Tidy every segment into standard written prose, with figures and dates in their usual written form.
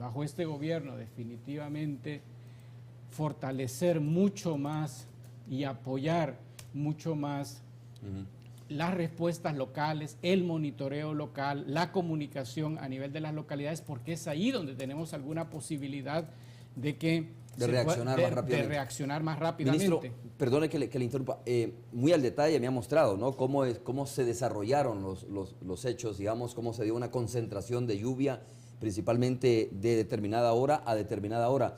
bajo este gobierno definitivamente fortalecer mucho más y apoyar mucho más las respuestas locales, el monitoreo local, la comunicación a nivel de las localidades, porque es ahí donde tenemos alguna posibilidad de que reaccionar más rápidamente. Ministro, perdone que le interrumpa, muy al detalle me ha mostrado, ¿no?, cómo se desarrollaron los hechos, digamos, cómo se dio una concentración de lluvia, principalmente de determinada hora a determinada hora.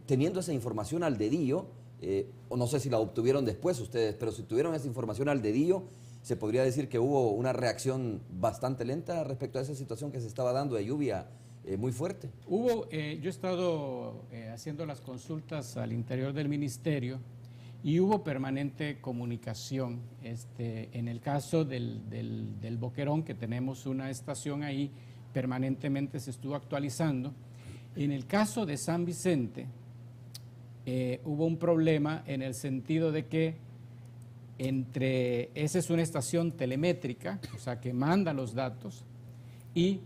Teniendo esa información al dedillo, o no sé si la obtuvieron después ustedes, pero si tuvieron esa información al dedillo, ¿se podría decir que hubo una reacción bastante lenta respecto a esa situación que se estaba dando de lluvia muy fuerte? Yo he estado haciendo las consultas al interior del ministerio y hubo permanente comunicación. En el caso del Boquerón, que tenemos una estación ahí, permanentemente se estuvo actualizando. En el caso de San Vicente, hubo un problema en el sentido de que esa es una estación telemétrica, o sea, que manda los datos, y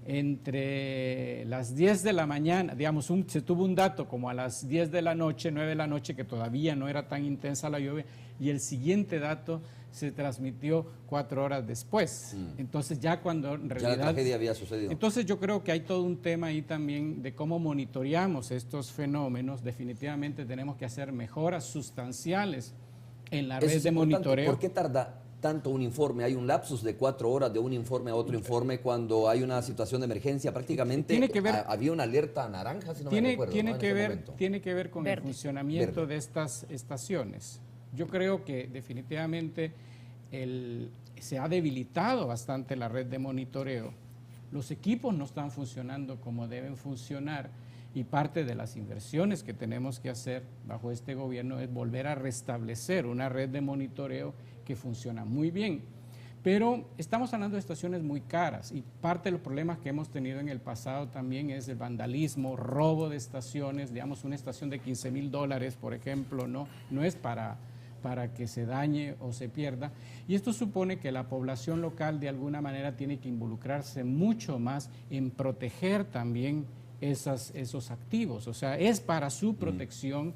entre las 10 de la mañana, digamos, se tuvo un dato como a las 10 de la noche, 9 de la noche, que todavía no era tan intensa la lluvia, y el siguiente dato se transmitió 4 horas después. Entonces ya cuando en realidad... Ya la tragedia había sucedido. Entonces yo creo que hay todo un tema ahí también de cómo monitoreamos estos fenómenos. Definitivamente tenemos que hacer mejoras sustanciales en la red de monitoreo. ¿Por qué tarda tanto un informe? Hay un lapsus de 4 horas de un informe a otro informe cuando hay una situación de emergencia. Prácticamente había una alerta naranja, si no me recuerdo. Tiene que ver con el funcionamiento de estas estaciones. Yo creo que definitivamente se ha debilitado bastante la red de monitoreo. Los equipos no están funcionando como deben funcionar y parte de las inversiones que tenemos que hacer bajo este gobierno es volver a restablecer una red de monitoreo que funciona muy bien. Pero estamos hablando de estaciones muy caras y parte de los problemas que hemos tenido en el pasado también es el vandalismo, robo de estaciones. Digamos, una estación de $15,000, por ejemplo, no es para que se dañe o se pierda. Y esto supone que la población local de alguna manera tiene que involucrarse mucho más en proteger también esos activos. O sea, es para su protección.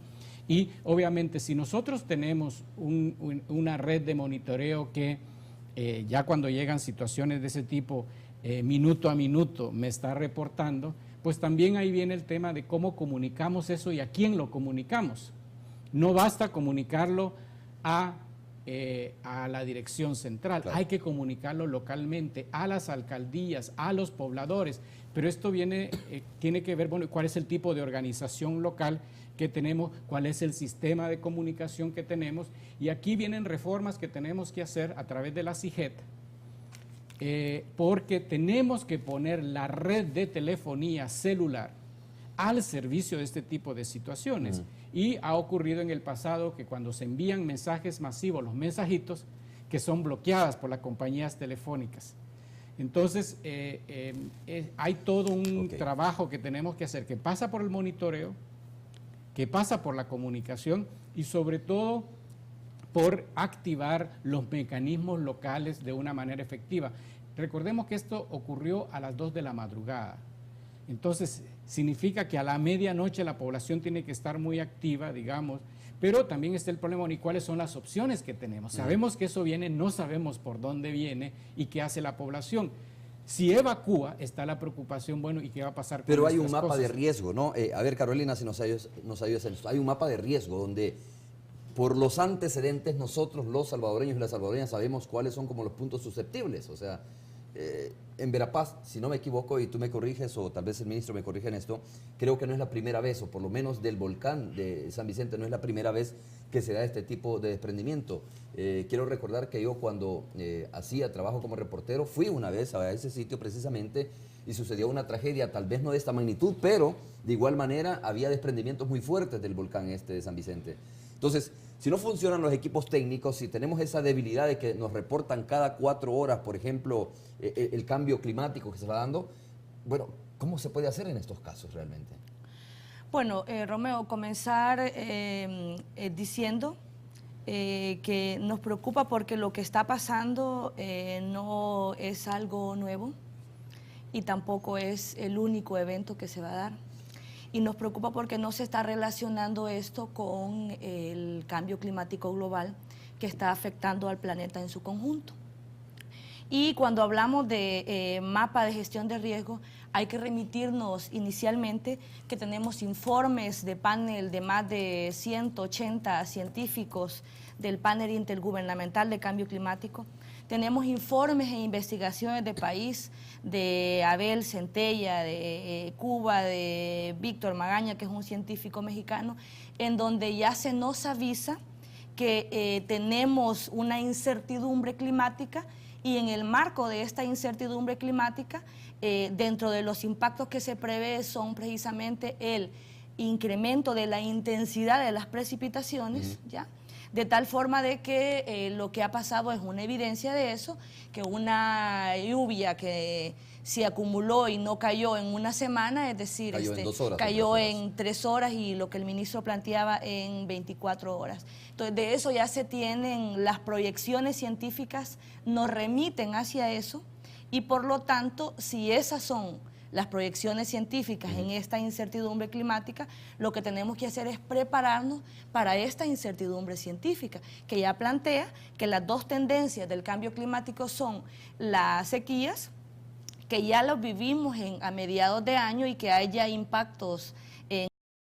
Y obviamente si nosotros tenemos una red de monitoreo que ya cuando llegan situaciones de ese tipo, minuto a minuto me está reportando, pues también ahí viene el tema de cómo comunicamos eso y a quién lo comunicamos. No basta comunicarlo a la dirección central, hay que comunicarlo localmente, a las alcaldías, a los pobladores, pero esto tiene que ver, bueno, cuál es el tipo de organización local que tenemos, cuál es el sistema de comunicación que tenemos, y aquí vienen reformas que tenemos que hacer a través de la CIGET, porque tenemos que poner la red de telefonía celular al servicio de este tipo de situaciones. Y ha ocurrido en el pasado que cuando se envían mensajes masivos, los mensajitos, que son bloqueadas por las compañías telefónicas. Entonces, hay todo un trabajo que tenemos que hacer, que pasa por el monitoreo, que pasa por la comunicación y sobre todo por activar los mecanismos locales de una manera efectiva. Recordemos que esto ocurrió a las 2 de la madrugada. Entonces, significa que a la medianoche la población tiene que estar muy activa, digamos, pero también está el problema de cuáles son las opciones que tenemos. Sabemos que eso viene, no sabemos por dónde viene y qué hace la población. Si evacúa, está la preocupación, bueno, ¿y qué va a pasar con Pero hay un mapa cosas? de riesgo, ¿no? A ver, Carolina, si nos ayudas en esto. Hay un mapa de riesgo donde, por los antecedentes, nosotros, los salvadoreños y las salvadoreñas, sabemos cuáles son como los puntos susceptibles. O sea, en Verapaz, si no me equivoco y tú me corriges o tal vez el ministro me corrige en esto, creo que no es la primera vez, o por lo menos del volcán de San Vicente no es la primera vez que se da este tipo de desprendimiento. Quiero recordar que yo cuando hacía trabajo como reportero fui una vez a ese sitio precisamente y sucedió una tragedia, tal vez no de esta magnitud, pero de igual manera había desprendimientos muy fuertes del volcán de San Vicente. Entonces, si no funcionan los equipos técnicos, si tenemos esa debilidad de que nos reportan cada 4 horas, por ejemplo, el cambio climático que se va dando, bueno, ¿cómo se puede hacer en estos casos realmente? Bueno, Romeo, comenzar diciendo que nos preocupa porque lo que está pasando no es algo nuevo y tampoco es el único evento que se va a dar. Y nos preocupa porque no se está relacionando esto con el cambio climático global que está afectando al planeta en su conjunto. Y cuando hablamos de mapa de gestión de riesgo, hay que remitirnos inicialmente que tenemos informes de panel de más de 180 científicos del panel intergubernamental de cambio climático. Tenemos informes e investigaciones de país, de Abel Centella, de Cuba, de Víctor Magaña, que es un científico mexicano, en donde ya se nos avisa que tenemos una incertidumbre climática, y en el marco de esta incertidumbre climática, dentro de los impactos que se prevé son precisamente el incremento de la intensidad de las precipitaciones, ¿ya? De tal forma de que lo que ha pasado es una evidencia de eso, que una lluvia que se acumuló y no cayó en una semana, es decir, cayó en 2 horas, cayó en 3 horas y lo que el ministro planteaba en 24 horas. Entonces, de eso ya se tienen las proyecciones científicas, nos remiten hacia eso, y por lo tanto, si esas son las proyecciones científicas en esta incertidumbre climática, lo que tenemos que hacer es prepararnos para esta incertidumbre científica, que ya plantea que las dos tendencias del cambio climático son las sequías, que ya los vivimos a mediados de año y que hay ya impactos